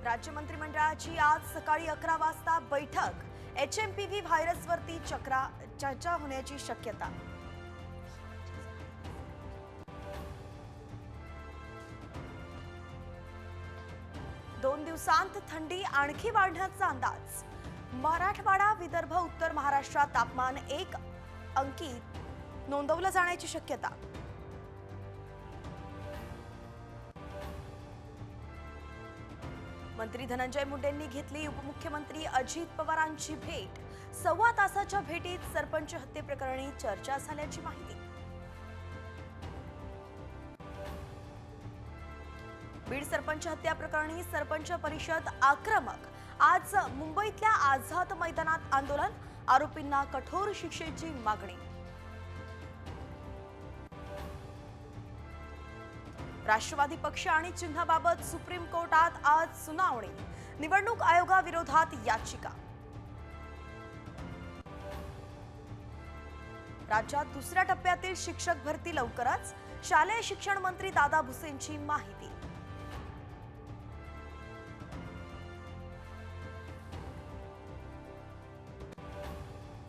राज्य मंत्रिमंडळाची आज सकाळी 11 वाजता बैठक। HMPV व्हायरसवरती चर्चा होण्याची शक्यता। दोन दिवसांत थंडी आणखी वाढण्याचा अंदाज। मराठवाडा, विदर्भ, उत्तर महाराष्ट्रात तापमान 1 अंकी नोंदवलं जाण्याची शक्यता। मंत्री धनंजय मुंडेंनी घेतली उपमुख्यमंत्री अजित पवारांची भेट। सव्वा तासाच्या भेटीत सरपंच हत्येप्रकरणी चर्चा झाल्याची माहिती। बीड सरपंच हत्या प्रकरणी सरपंच परिषद आक्रमक। आज मुंबईतल्या आझाद मैदानात आंदोलन। आरोपींना कठोर शिक्षेची मागणी। राष्ट्रवादी पक्ष आणि चिन्हाबाबत सुप्रीम कोर्टात आज सुनावणी। निवडणूक आयोगाविरोधात याचिका। राज्यात दुसऱ्या टप्प्यातील शिक्षक भरती लवकरच। शालेय शिक्षण मंत्री दादा भुसेंची माहिती।